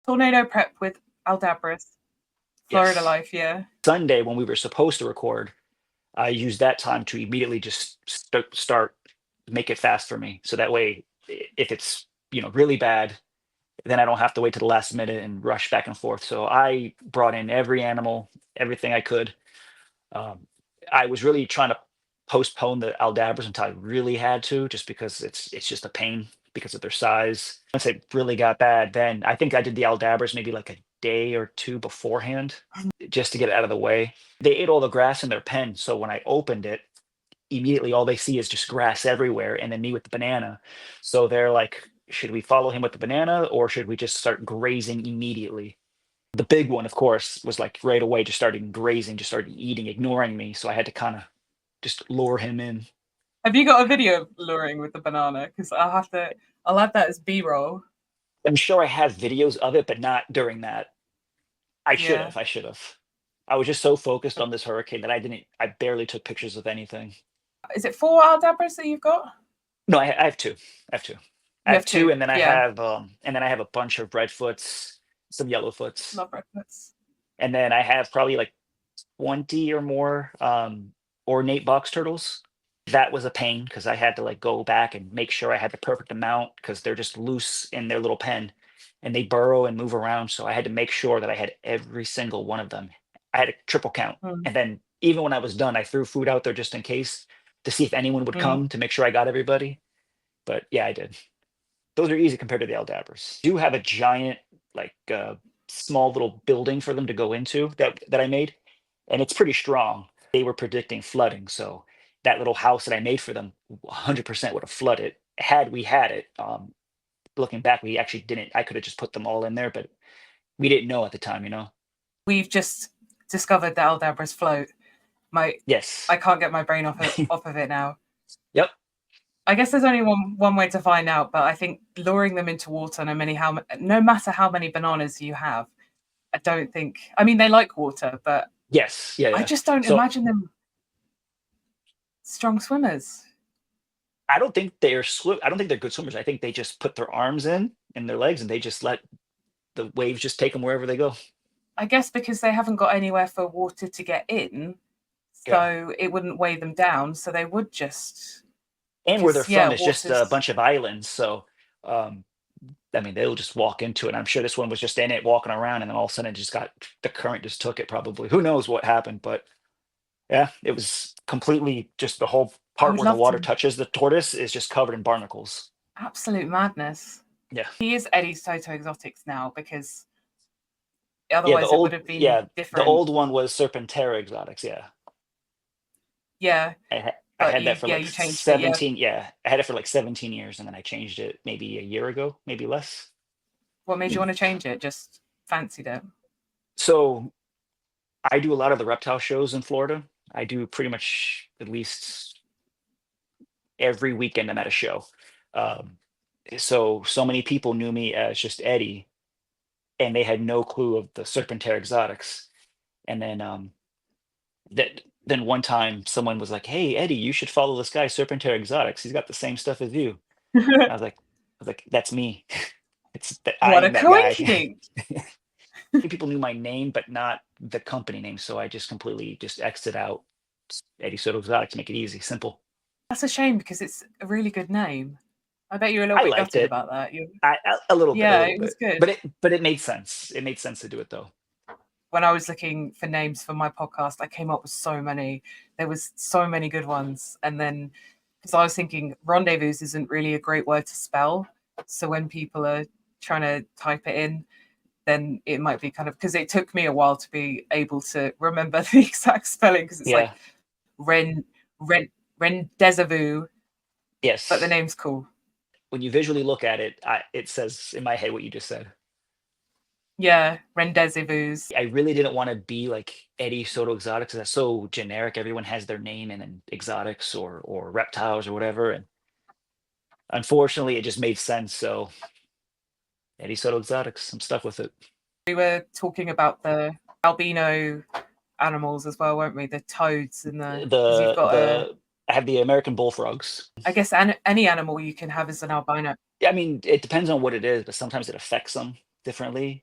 Tornado prep with Aldabras. Florida Yes. life, yeah. Sunday, when we were supposed to record, I used that time to immediately just start make it fast for me. So that way, if it's really bad, then I don't have to wait to the last minute and rush back and forth. So I brought in every animal, everything I could. Um, I was really trying to postpone the Aldabras until I really had to, just because it's just a pain because of their size. Once it really got bad, then I think I did the Aldabras maybe like a day or two beforehand, just to get it out of the way. They ate all the grass in their pen, so when I opened it, immediately all they see is just grass everywhere, and then me with the banana. So they're like, should we follow him with the banana or should we just start grazing immediately? The big one, of course, was like right away just started grazing, just started eating, ignoring me. So I had to kind of just lure him in. Have you got a video of luring with the banana? Because I'll add that as B-roll. I'm sure I have videos of it, but not during that. I should Yeah. have. I should have. I was just so focused on this hurricane that I barely took pictures of anything. Is it 4 Aldabras that you've got? No, I have two. I have two. I You have have two, 2. and then Yeah. I have a bunch of redfoots, some yellowfoots, Love redfoots. and then I have probably like 20 or more ornate box turtles. That was a pain because I had to like go back and make sure I had the perfect amount because they're just loose in their little pen and they burrow and move around. So I had to make sure that I had every single one of them. I had a triple count. Mm. And then even when I was done, I threw food out there just in case to see if anyone would Mm. come to make sure I got everybody. But yeah, I did. Those are easy compared to the Aldabras. Do have a giant, like small little building for them to go into that I made, and it's pretty strong. They were predicting flooding, so that little house that I made for them 100% would have flooded had we had it. Looking back, we actually didn't. I could have just put them all in there, but we didn't know at the time. We've just discovered that Aldabras float. Yes. I can't get my brain off of it now. Yep. I guess there's only one way to find out, but I think luring them into water, no matter how many bananas you have, I don't think. I mean, they like water, but Yes. Yeah. I Yeah. just don't So imagine them strong swimmers. I don't think they're swim. I don't think they're good swimmers. I think they just put their arms in and their legs, and they just let the waves just take them wherever they go. I guess because they haven't got anywhere for water to get in, Yeah. so it wouldn't weigh them down. So they would just, And where they're because yeah, from is just a water's bunch of islands. So, um, I mean, they'll just walk into it. I'm sure this one was just in it, walking around, and then all of a sudden, it just got the current just took it. Probably, who knows what happened? But yeah, it was completely just the whole I part would where the love water to. touches the tortoise is just covered in barnacles. Absolute madness. Yeah, He is Eddie Soto Exotics now because yeah. otherwise it would have been The different. old one was Serpentera Exotics. Yeah, Yeah, I but had that for like you changed it. Yeah. 17. Yeah, I had it for like 17 years, and then I changed it maybe a year ago, maybe less. What made you want to change it? Just fancied it. So I do a lot of the reptile shows in Florida. I do pretty much at least every weekend I'm at a show. Um, so many people knew me as just Eddie, and they had no clue of the Serpentera Exotics. And then one time someone was like, "Hey Eddie, you should follow this guy Serpentera Exotics. He's got the same stuff as you." I was like, that's me. I What a am that guy. coincidence! People knew my name, but not the company name. So I just completely just exited out Eddie Soto Exotics to make it easy, simple. That's a shame because it's a really good name. I bet you're a little I bit liked gutted it. about that. A little bit, a Yeah, little it was bit, good. but it made sense. It made sense to do it though. When I was looking for names for my podcast, I came up with so many. There was so many good ones, and then because I was thinking rendezvous isn't really a great word to spell, so when people are trying to type it in, then it might be kind of because it took me a while to be able to remember the exact spelling because it's like Yeah. Ren Rendezvous, but the Yes. name's cool. When you visually look at it, it says in my head what you just said. Yeah, Rendezvous. I really didn't want to be like Eddie Soto Exotics. That's so generic. Everyone has their name and then exotics or reptiles or whatever. And unfortunately, it just made sense. So Eddie Soto Exotics, I'm stuck with it. We were talking about the albino animals as well, weren't we? The toads and because you've got a. I have the American bullfrogs. I guess any animal you can have as an albino. I mean, it depends on what it is, but sometimes it affects them. differently.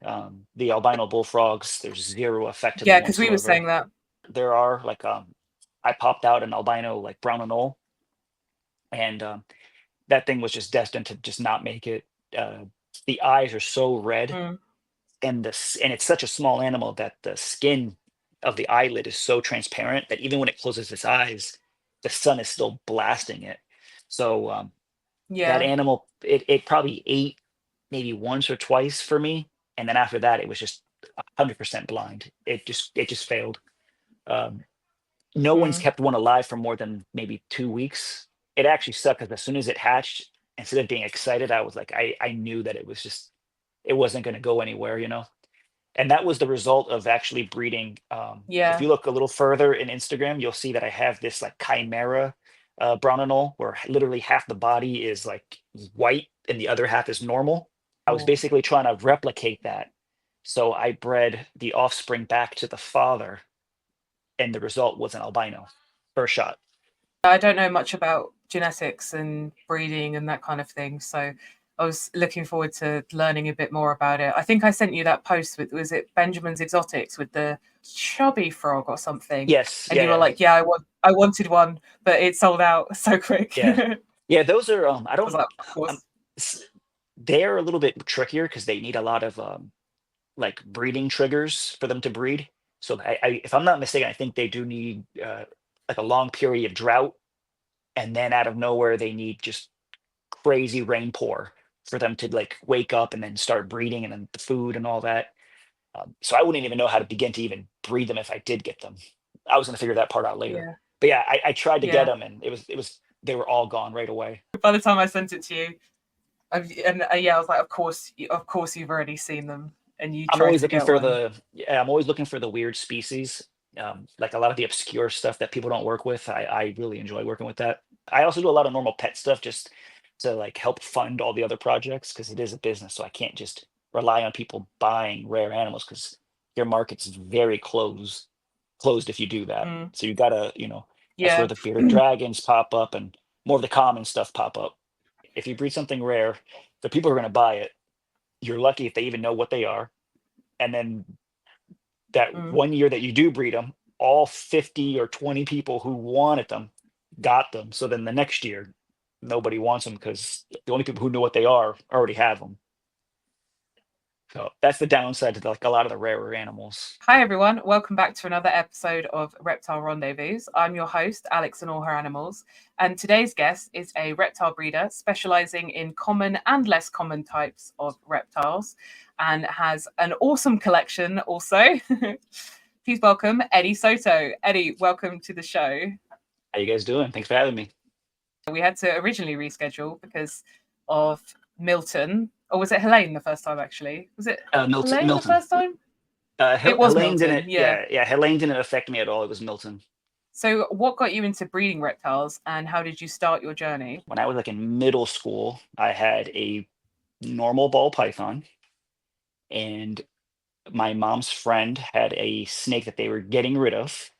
The albino bullfrogs, there's zero effect to them Yeah, because we were whatsoever. saying that. There are like I popped out an albino like brown and old, and that thing was just destined to just not make it. Uh, the eyes are so red, Mm, and it's such a small animal that the skin of the eyelid is so transparent that even when it closes its eyes, the sun is still blasting it. So that yeah. animal, it probably ate maybe once or twice for me, and then after that, it was just 100% blind. It just failed. Um, no one's Mm, kept one alive for more than maybe 2 weeks. It actually sucked because as soon as it hatched, instead of being excited, I was like, I knew that it wasn't going to go anywhere, and that was the result of actually breeding. If yeah. you look a little further in Instagram, you'll see that I have this like chimera Brownanol, where literally half the body is like white and the other half is normal. I was Oh. basically trying to replicate that. So I bred the offspring back to the father, and the result was an albino. First shot. I don't know much about genetics and breeding and that kind of thing, so I was looking forward to learning a bit more about it. I think I sent you that post with, was it Benjamin's Exotics with the chubby frog or something? Yes, And yeah, you were yeah, like, "Yeah, I wanted one, but it sold out so quick." yeah, I yeah. Those are I was don't like, "Of um, course." they're a little bit trickier because they need a lot of like breeding triggers for them to breed. So if I'm not mistaken, I think they do need like a long period of drought, and then out of nowhere they need just crazy rain pour for them to like wake up and then start breeding, and then the food and all that. So I wouldn't even know how to begin to even breed them if I did get them. I was going to figure that part out later. Yeah, But yeah, I tried to get yeah. them, and it was they were all gone right away. By the time I sent it to you, and yeah, I was like, of course, you've already seen them, and you I'm tried always to looking get for one. the yeah, I'm always looking for the weird species. Like a lot of the obscure stuff that people don't work with. I really enjoy working with that. I also do a lot of normal pet stuff just to like help fund all the other projects because it is a business. So I can't just rely on people buying rare animals because your market's very closed if you do that. Mm, So you gotta, that's where yeah. the bearded dragons pop up and more of the common stuff pop up. If you breed something rare, the people who are gonna buy it, you're lucky if they even know what they are. And then that Mm. one year that you do breed them, all 50 or 20 people who wanted them got them. So then the next year, nobody wants them because the only people who know what they are already have them. So that's the downside to like a lot of the rarer animals. Hi, everyone. Welcome back to another episode of Reptile Rendezvous. I'm your host, Alex and All Her Animals. And today's guest is a reptile breeder specializing in common and less common types of reptiles and has an awesome collection also. Please welcome Eddie Soto. Eddie, welcome to the show. How you guys doing? Thanks for having me. We had to originally reschedule because of Milton. Or was it Helene the first time, actually? Was it Milton. Helene the Milton. first time? It was Helene Milton, didn't. yeah. Yeah. Helene didn't affect me at all. It was Milton. So, what got you into breeding reptiles, and how did you start your journey? When I was like in middle school, I had a normal ball python, and my mom's friend had a snake that they were getting rid of,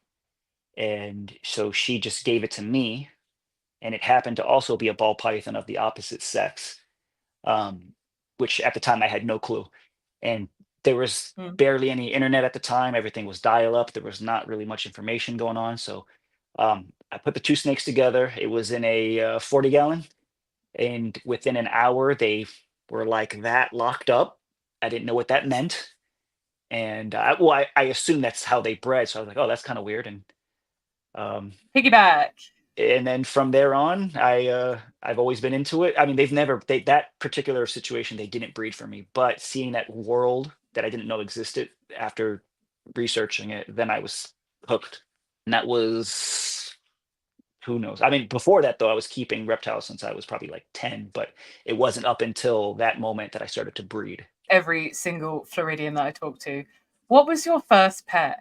and so she just gave it to me, and it happened to also be a ball python of the opposite sex, um, which at the time I had no clue. And there was Mm. barely any internet at the time. Everything was dial up. There was not really much information going on. So I put the two snakes together. It was in a 40 gallon. And within an hour, they were like that locked up. I didn't know what that meant. And well, I assumed that's how they bred. So I was like, oh, that's kind of weird. Um, Piggyback. and then from there on, I've always been into it. I mean, that particular situation they didn't breed for me, but seeing that world that I didn't know existed after researching it, then I was hooked. And that was who knows. I mean, before that though, I was keeping reptiles since I was probably like 10, but it wasn't up until that moment that I started to breed. Every single Floridian that I talk to. What was your first pet?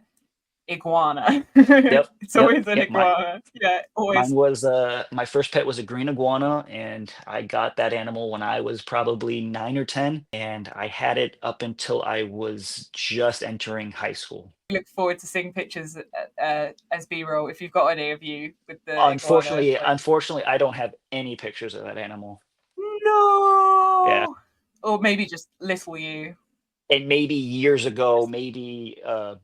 Iguana. Yep, It's yep, always an yep. iguana. Yeah, Mine always. was my first pet was a green iguana, and I got that animal when I was probably 9 or 10, and I had it up until I was just entering high school. Look forward to seeing pictures as B-roll if you've got any of you with the iguana. Unfortunately, Like, unfortunately, I don't have any pictures of that animal. Yeah, no. Or maybe just little you. And maybe years ago, maybe uh,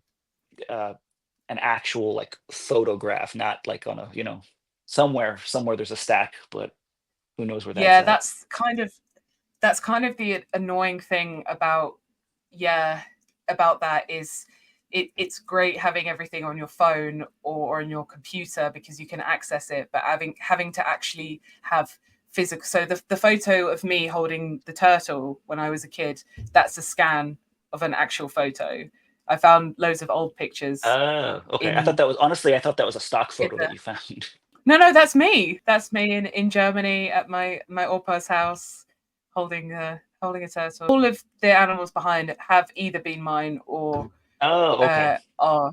an actual like photograph, not like on a, somewhere there's a stack, but who knows where that's Yeah, at. that's kind of the annoying thing about, yeah, about that is it's great having everything on your phone or on your computer because you can access it, but having to actually have physical. So the photo of me holding the turtle when I was a kid, that's a scan of an actual photo. I found loads of old pictures Oh, okay. in I thought that was a stock in photo that the you found. no, that's me. That's me in Germany at my opa's house, holding a turtle. All of the animals behind it have either been mine or Oh, okay. uh, are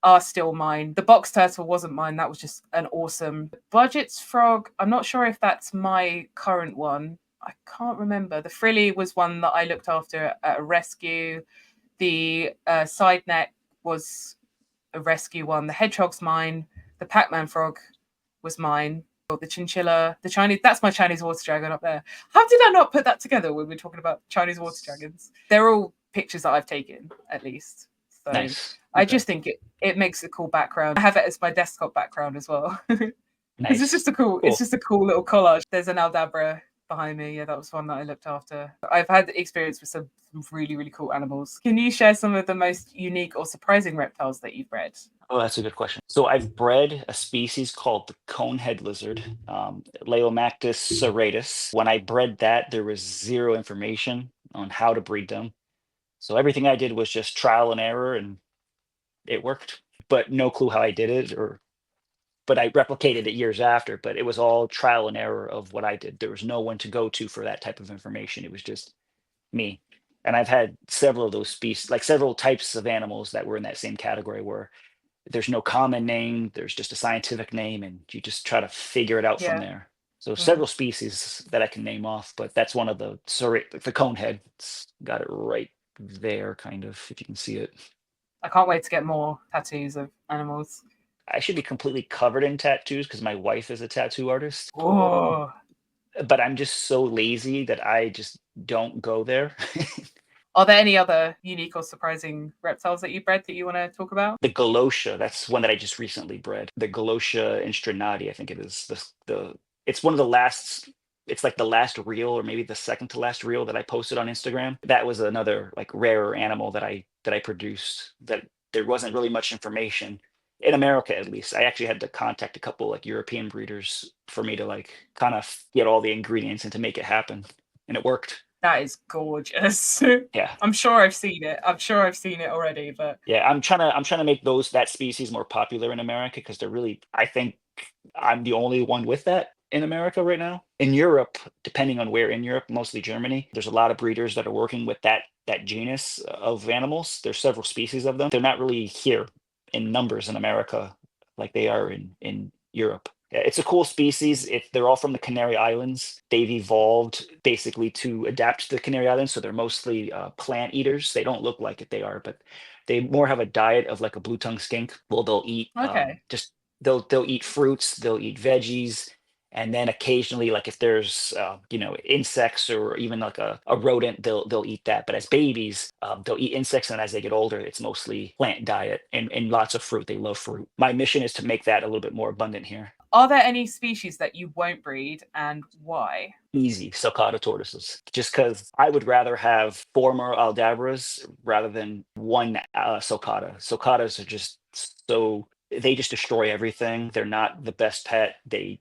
are still mine. The box turtle wasn't mine. That was just an awesome Budget's frog. I'm not sure if that's my current one. I can't remember. The frilly was one that I looked after at a rescue. The side neck was a rescue one. The hedgehog's mine. The Pac-Man frog was mine. The chinchilla, the Chinese, that's my Chinese water dragon up there. How did I not put that together when we're talking about Chinese water dragons? They're all pictures that I've taken, at least. So Nice. I Okay. just think it makes a cool background. I have it as my desktop background as well. Because Nice. it's Cool. just a cool little collage. There's an Aldabra behind me. Yeah, that was one that I looked after. I've had experience with some really, really cool animals. Can you share some of the most unique or surprising reptiles that you've bred? Oh, that's a good question. So I've bred a species called the conehead lizard, Leomactus serratus. When I bred that, there was zero information on how to breed them. So everything I did was just trial and error, and it worked. But no clue how I did it, but I replicated it years after. But it was all trial and error of what I did. There was no one to go to for that type of information. It was just me. And I've had several of those species, like several types of animals that were in that same category where there's no common name, there's just a scientific name, and you just try to figure it out from Yeah. there. So Mm. several species that I can name off, but that's one of the the conehead. It's got it right there, kind of, if you can see it. I can't wait to get more tattoos of animals. I should be completely covered in tattoos because my wife is a tattoo artist, Oh, but I'm just so lazy that I just don't go there. are there any other unique or surprising reptiles that you bred that you want to talk about? The Galosha, that's one that I just recently bred. The Galosha instrinati, I think it is. It's one of the last. It's like the last reel, or maybe the second to last reel that I posted on Instagram. That was another like rarer animal that I produced. That there wasn't really much information in America, at least. I actually had to contact a couple like European breeders for me to like kind of get all the ingredients and to make it happen, and it worked. That is gorgeous. Yeah. I'm sure I've seen it. I'm sure I've seen it already, but Yeah, I'm trying to make that species more popular in America because they're really I think I'm the only one with that in America right now. In Europe, depending on where in Europe, mostly Germany, there's a lot of breeders that are working with that genus of animals. There's several species of them. They're not really here in numbers in America like they are in Europe. Yeah, it's a cool species. They're all from the Canary Islands. They've evolved basically to adapt to the Canary Islands, so they're mostly plant eaters. They don't look like it, they are, but they more have a diet of like a blue tongue skink. Well, they'll eat okay. just they'll eat fruits, they'll eat veggies, and then occasionally, like if there's insects or even like a rodent, they'll eat that. But as babies, they'll eat insects, and as they get older, it's mostly plant diet and lots of fruit. They love fruit. My mission is to make that a little bit more abundant here. Are there any species that you won't breed and why? Easy sulcata tortoises, just because I would rather have four more Aldabras rather than one sulcata. Sulcatas are just so they just destroy everything. They're not the best pet. They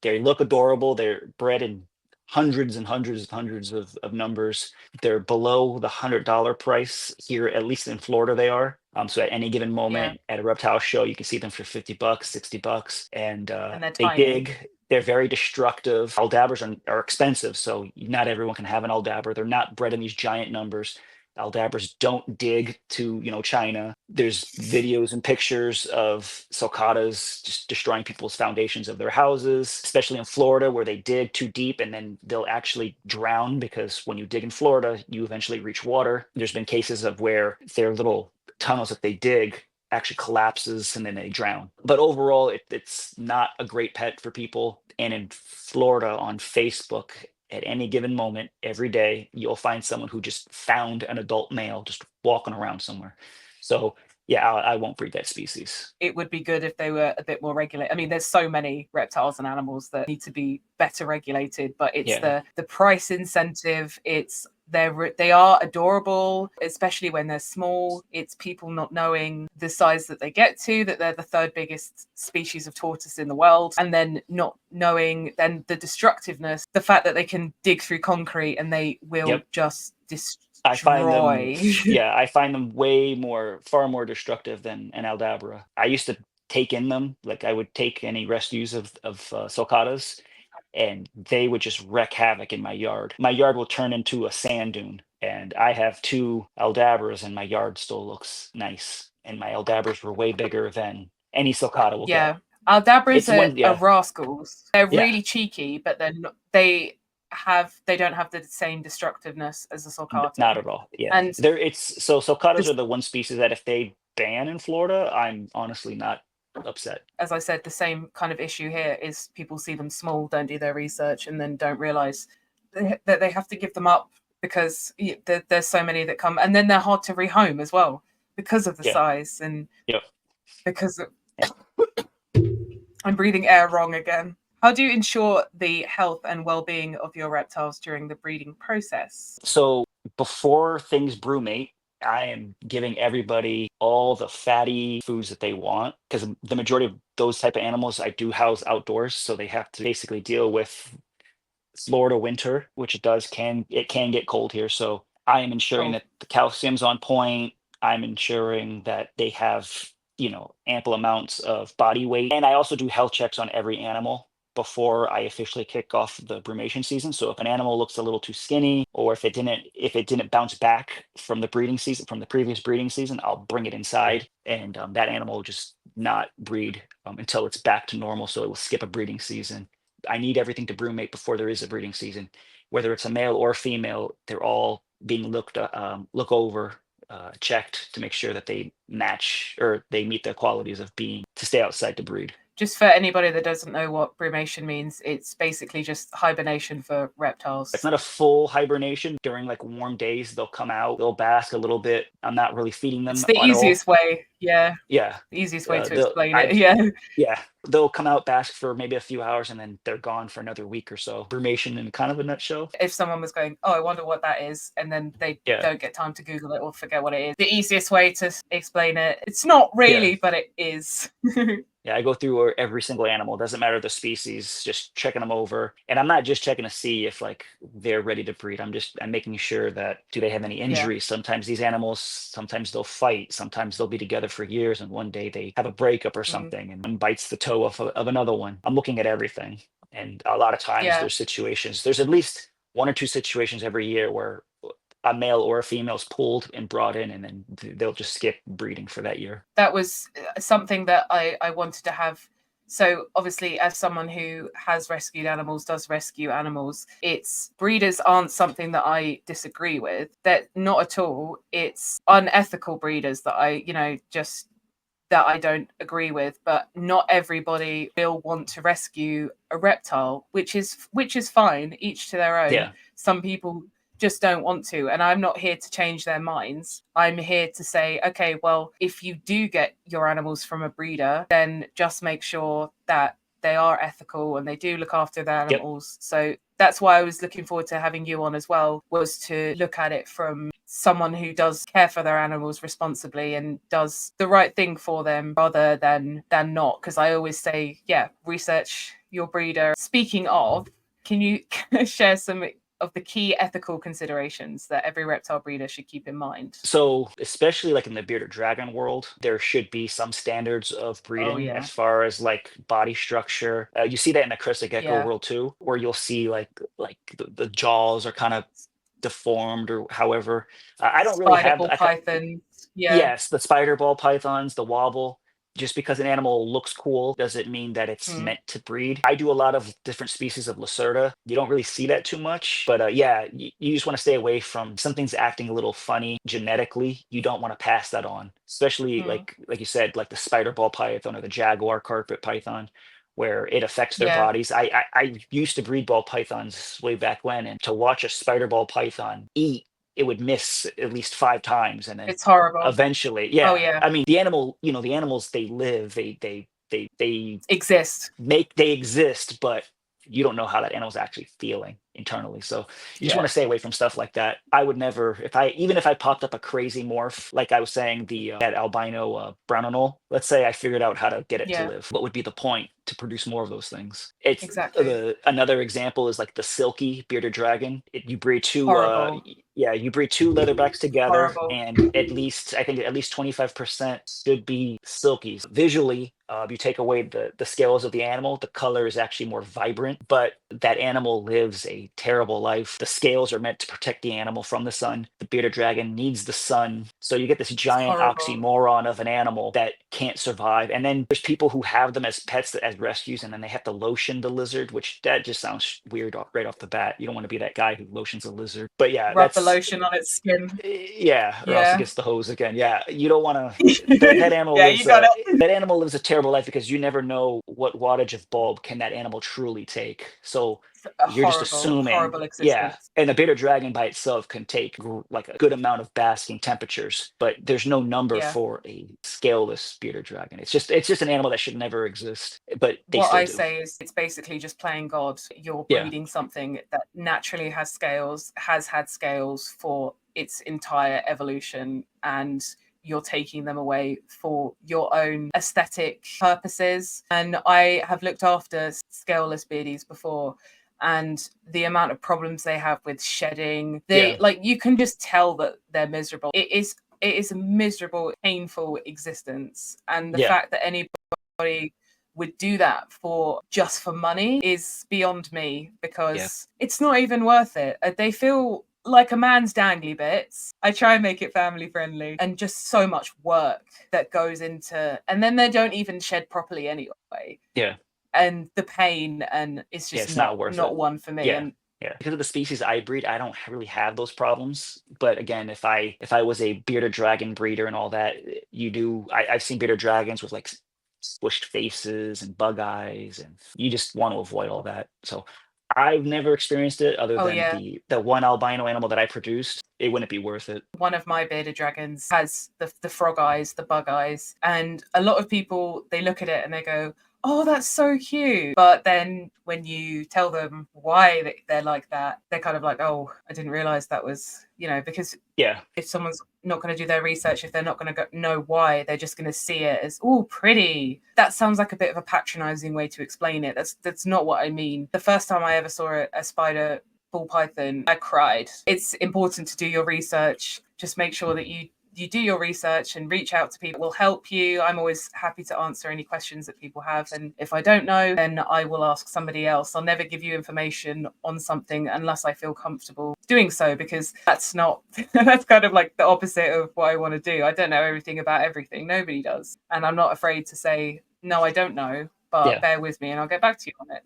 look adorable. They're bred in hundreds and hundreds and hundreds of numbers. They're below the $100 price here, at least in Florida. They are. So at any given Yeah, moment at a reptile show, you can see them for $50, $60, and and they're they tiny. dig. They're very destructive. Aldabras are expensive, so not everyone can have an Aldabra. They're not bred in these giant numbers. Aldabras don't dig to, China. There's videos and pictures of sulcatas just destroying people's foundations of their houses, especially in Florida where they dig too deep and then they'll actually drown because when you dig in Florida, you eventually reach water. There's been cases of where their little tunnels that they dig actually collapses and then they drown. But overall, it's not a great pet for people. And in Florida on Facebook, at any given moment, every day, you'll find someone who just found an adult male just walking around somewhere. So yeah, I won't breed that species. It would be good if they were a bit more regulated. I mean, there's so many reptiles and animals that need to be better regulated, but it's Yeah. the price incentive. It's they are adorable, especially when they're small. It's people not knowing the size that they get to, that they're the third biggest species of tortoise in the world, and then not knowing then the destructiveness, the fact that they can dig through concrete and they will Yep. just I find them, destroy. yeah, I find them far more destructive than an Aldabra. I used to take in them, like I would take any rescues of sulcatas, and they would just wreak havoc in my yard. My yard will turn into a sand dune, and I have two Aldabras, and my yard still looks nice. And my Aldabras were way bigger than any sulcata will get. Yeah. Aldabras It's when, are yeah, rascals. They're yeah, really cheeky, but then they don't have the same destructiveness as a not sulcata. at all. Yeah, And so sulcatas this, are the one species that if they ban in Florida, I'm honestly not upset. as I said, the same kind of issue here is people see them small, don't do their research, and then don't realize that they have to give them up because there's so many that come, and then they're hard to rehome as well because of the Yeah. size and Yep. because of, I'm breathing air wrong again. How do you ensure the health and well-being of your reptiles during the breeding process? So before things brumate, I am giving everybody all the fatty foods that they want because the majority of those type of animals I do house outdoors, so they have to basically deal with Florida winter, which it can get cold here. So I am ensuring Oh, that the calcium's on point. I'm ensuring that they have, ample amounts of body weight. And I also do health checks on every animal before I officially kick off the brumation season. So if an animal looks a little too skinny, or if it didn't bounce back from the breeding season, from the previous breeding season, I'll bring it inside, and that animal will just not breed until it's back to normal. So it will skip a breeding season. I need everything to brumate before there is a breeding season. Whether it's a male or female, they're all being look over, checked to make sure that they match or they meet the qualities of being to stay outside to breed. just for anybody that doesn't know what brumation means, it's basically just hibernation for It's reptiles. not a full hibernation. During like warm days, they'll come out, they'll bask a little bit. I'm not really feeding It's them the at all. easiest way. Yeah, Yeah, the easiest way to they'll explain it. I Yeah. yeah, they'll come out, bask for maybe a few hours, and then they're gone for another week or so. Brumation in kind of a nutshell. If someone was going, oh, I wonder what that is, and then they Yeah, don't get time to Google it or forget what it is, the easiest way to explain it, it's not yeah. really, but it is. Yeah, I go through every single animal. Doesn't matter the species, just checking them over. And I'm not just checking to see if like they're ready to breed. I'm making sure that do they have any Yeah. injuries? Sometimes these animals, sometimes they'll fight, sometimes they'll be together for years, and one day they have a breakup or Mm. something, and one bites the toe of another one. I'm looking at everything. And a lot of times Yeah. there's at least one or two situations every year where a male or a female is pulled and brought in, and then they'll just skip breeding for that year. That was something that I wanted to have. So obviously, as someone who has rescued animals, does rescue animals, it's breeders aren't something that I disagree with. That not at all. It's unethical breeders that just that I don't agree with, but not everybody will want to rescue a reptile, which is fine, each to their own. Yeah. Some people just don't want to, and I'm not here to change their minds. I'm here to say, okay, well, if you do get your animals from a breeder, then just make sure that they are ethical and they do look after their Yep. animals. So that's why I was looking forward to having you on as well, was to look at it from someone who does care for their animals responsibly and does the right thing for them rather than not. Because I always say, yeah, research your breeder. Speaking of, can you share some of the key ethical considerations that every reptile breeder should keep in mind? So, especially like in the bearded dragon world, there should be some standards of Oh breeding yeah. as far as like body structure. You see that in the crested gecko Yeah. world too, where you'll see like the jaws are kind of deformed or however. I don't really Spider have. ball pythons. Yeah. Yes, the spider ball pythons, the wobble. Just because an animal looks cool doesn't mean that it's Mm. meant to breed. I do a lot of different species of Lacerda. You don't really see that too much, but yeah, you just want to stay away from something's acting a little funny genetically. You don't want to pass that on, especially Mm. like you said, like the spider ball python or the jaguar carpet python. where it affects their Yeah. bodies. I used to breed ball pythons way back when, and to watch a spider ball python eat, it would miss at least 5 times, and then It's horrible. eventually, Oh yeah. yeah. I mean, the animal, the animals, they live, they Exist. they exist, but you don't know how that animal's actually feeling internally. So you just want Yeah. to stay away from stuff like that. I would never, even if I popped up a crazy morph, like I was saying, that albino brown anole, let's say I figured out how to get it to Yeah. live. What would be the point to produce more of those things? It's Exactly. another example is like the silky bearded dragon. You breed two, Horrible. yeah, you breed two leatherbacks together, Horrible. and I think at least 25% should be silkies. Visually, you take away the scales of the animal, the color is actually more vibrant, but that animal lives a terrible life. The scales are meant to protect the animal from the sun. The bearded dragon needs the sun. So you get this It's giant horrible. oxymoron of an animal that can't survive. And then there's people who have them as pets, as rescues, and then they have to lotion the lizard, which that just sounds weird right off the bat. You don't want to be that guy who lotions a lizard. But yeah, Rub the lotion on its skin. yeah, or else it Yeah. gets the hose again. Yeah, you don't want to. That animal Yeah, lives you got it. that animal lives a terrible life because you never know what wattage of bulb can that animal truly take. So A you're just horrible, assuming, horrible yeah. existence. And the bearded dragon by itself can take like a good amount of basking temperatures, but there's no number Yeah. for a scaleless bearded dragon. It's just an animal that should never exist, but they What still I do. say is it's basically just playing God. You're Yeah, breeding something that naturally has scales, has had scales for its entire evolution, and you're taking them away for your own aesthetic purposes. And I have looked after scaleless beardies before, and the amount of problems they have with shedding, yeah, you can just tell that they're miserable. It is a miserable, painful existence. And the yeah, fact that anybody would do that for money is beyond me, yeah. because it's not even worth it. They feel like a man's dangly bits. I try and make it family friendly, and just so much work that goes into, and then they don't even shed properly anyway. Yeah. And the pain, and it's Yeah, just it's not not worth it. not one for me. Yeah. And Yeah. Because of the species I breed, I don't really have those problems. But again, if I was a bearded dragon breeder and all that, I've seen bearded dragons with like squished faces and bug eyes, and you just want to avoid all that. So I've never experienced it other oh than yeah, the one albino animal that I produced. It wouldn't be worth it. one of my bearded dragons has the frog eyes, the bug eyes, and a lot of people, they look at it and they go, "Oh, that's so cute." But then when you tell them why they're like that, they're kind of like, "Oh, I didn't realize that was," because Yeah. if someone's not going to do their research, if they're not going to know why, they're just going to see it as, "Oh, pretty." That sounds like a bit of a patronizing way to explain it. That's not what I mean. The first time I ever saw a spider ball python, I cried. It's important to do your research. Just make sure that you do your research and reach out to people who will help you. I'm always happy to answer any questions that people have. And if I don't know, then I will ask somebody else. I'll never give you information on something unless I feel comfortable doing so, because that's kind of like the opposite of what I want to do. I don't know everything about everything. Nobody does. And I'm not afraid to say, no, I don't know, but Yeah. bear with me and I'll get back to you on it.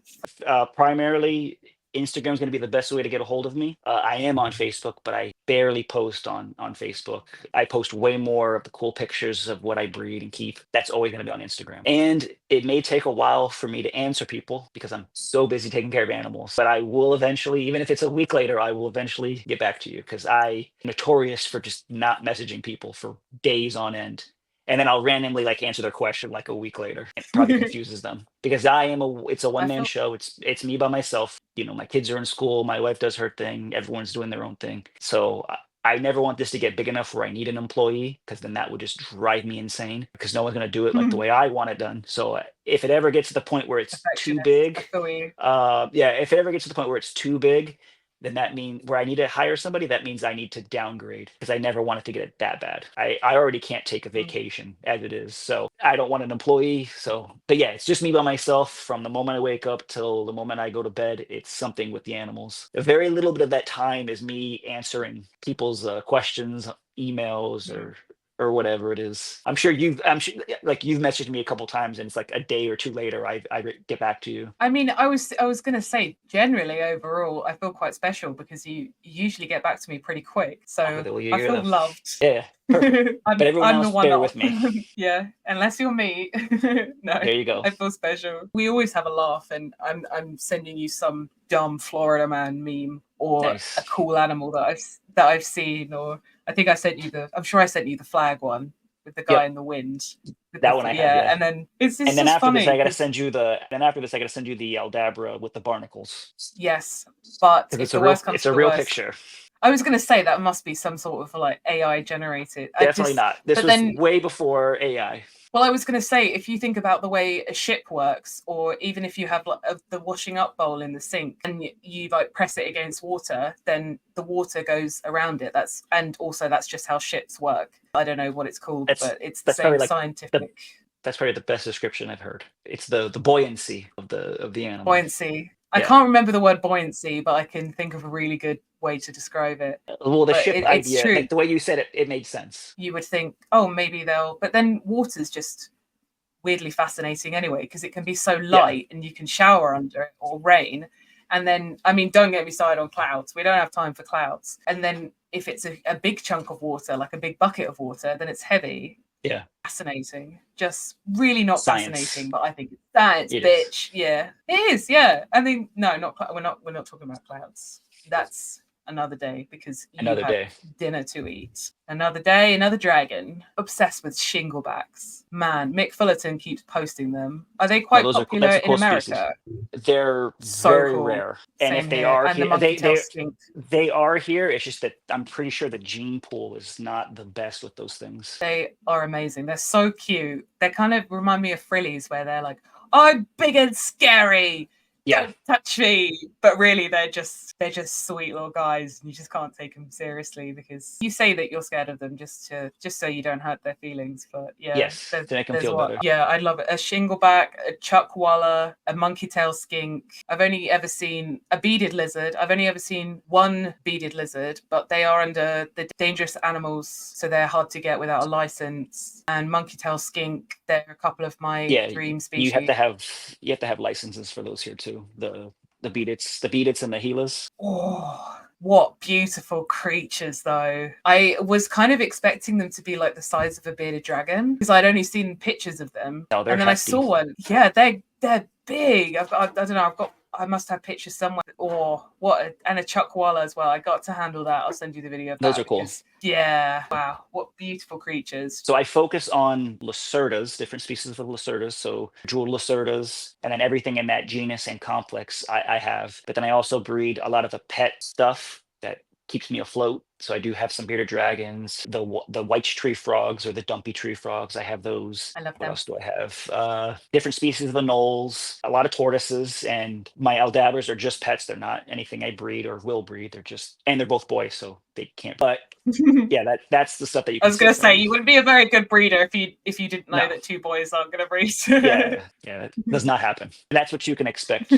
Primarily, Instagram is going to be the best way to get a hold of me. I am on Facebook, but I barely post on Facebook. I post way more of the cool pictures of what I breed and keep. That's always going to be on Instagram. And it may take a while for me to answer people because I'm so busy taking care of animals. But I will eventually, even if it's a week later, I will eventually get back to you because I'm notorious for just not messaging people for days on end, and then I'll randomly like answer their question like a week later. It probably confuses them because it's a I one man feel show. It's me by myself. My kids are in school, my wife does her thing, everyone's doing their own thing. So I never want this to get big enough where I need an employee because then that would just drive me insane because no one's going to do it like the way I want it done. So if it ever gets to the point where it's too perfectionist. I big, feel you. yeah, if it ever gets to the point where it's too big, then that means where I need to hire somebody, that means I need to downgrade because I never want it to get it that bad. I already can't take a Mm. vacation as it is. So I don't want an employee. So, but yeah, it's just me by myself from the moment I wake up till the moment I go to bed. It's something with the animals. A very little bit of that time is me answering people's questions, emails, Mm. or whatever it is. I'm sure like you've messaged me a couple times and it's like a day or two later, I get back to you. I mean, I was going to say, generally overall, I feel quite special because you usually get back to me pretty quick. Oh, So well, I you're feel the loved. yeah. Perfect. But everyone I'm the else, one bear off. with me. Yeah, unless you're me. No, There you go. I feel special. We always have a laugh, and I'm sending you some dumb Florida man meme or Nice. a cool animal that I've seen, or I think I sent you I'm sure I sent you the flag one with the guy Yep. in the wind. That one I have, yeah. And then it's And then just after this, funny. I gotta send you the. Then after this, I gotta send you the Aldabra with the barnacles. Yes, but Because if the worst comes it's to a the real worst, picture. I was going to say that must be some sort of like AI generated. Definitely not. This But was then, way before AI. well, I was going to say, if you think about the way a ship works, or even if you have like the washing up bowl in the sink and you like press it against water, then the water goes around it. And also that's just how ships work. I don't know what it's called, but it's the That's probably same like scientific that's probably the best description I've heard. It's the buoyancy of the animal. buoyancy. I Yeah. can't remember the word buoyancy, but I can think of a really good way to describe it. Well, the But ship it's idea, true. like the way you said it, it made sense. You would think, oh, maybe but then water's just weirdly fascinating anyway, because it can be so light and you can shower under it or rain. And then, I mean, don't get me started on clouds. We don't have time for clouds. And then if it's a big chunk of water, like a big bucket of water, then it's heavy. Yeah. Fascinating. Just really not Science. fascinating, but I think it's science, It bitch. is. Yeah, it is. Yeah. I mean, no, we're not talking about clouds. That's another day because you Another have day. dinner to eat. Another day, another dragon. Obsessed with shinglebacks. Man, Mick Fullerton keeps posting them. Are they quite popular That's a in cool species. America? They're So very cool. rare. And Same if they here. are And the here, monkey tail skink. they are here. It's just that I'm pretty sure the gene pool is not the best with those things. They are amazing. They're so cute. They kind of remind me of frillies, where they're like, I'm big and scary. Yeah. Don't touch me. But really, they're just sweet little guys, and you just can't take them seriously because you say that you're scared of them just so you don't hurt their feelings. But yeah, Yes, to make them feel better. Yeah, I'd love it. A shingleback, a chuckwalla, a monkey tail skink. I've only ever seen a beaded lizard. I've only ever seen one beaded lizard, but they are under the dangerous animals, so they're hard to get without a license. And monkey tail skink, they're a couple of my dream species. You have to have licenses for those here too. The beadeds and the Gilas. Oh, what beautiful creatures, though. I was kind of expecting them to be like the size of a bearded dragon because I'd only seen pictures of them. No, they're and then hefty. I saw one. Yeah, they're big. I don't know. I must have pictures somewhere. Oh, and a chuckwalla as well. I got to handle that. I'll send you the video of that. Those are cool. Yeah. Wow. What beautiful creatures. So I focus on Lacertas, different species of Lacertas. So jeweled Lacertas, and then everything in that genus and complex I have. But then I also breed a lot of the pet stuff that keeps me afloat. So I do have some bearded dragons, the white tree frogs or the dumpy tree frogs. I have those. I love them. What else do I have? Different species of anoles, a lot of tortoises, and my Aldabras are just pets. They're not anything I breed or will breed. They're both boys, so they can't. But yeah, that's the stuff that you can. I was going to say you wouldn't be a very good breeder if you didn't know that two boys aren't going to breed. yeah, that does not happen. That's what you can expect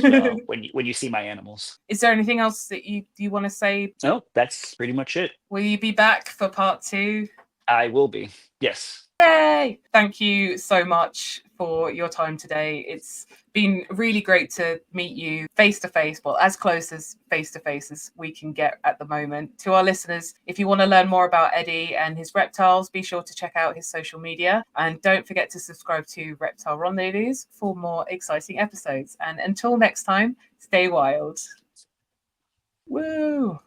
when you see my animals. Is there anything else that you want to say? No, that's pretty much it. Will you be back for part 2? I will be. Yes. Yay! Thank you so much for your time today. It's been really great to meet you face to face, well, as close as face to face as we can get at the moment. To our listeners, if you want to learn more about Eddie and his reptiles, be sure to check out his social media. And don't forget to subscribe to Reptile Rendezvous for more exciting episodes. And until next time, stay wild. Woo!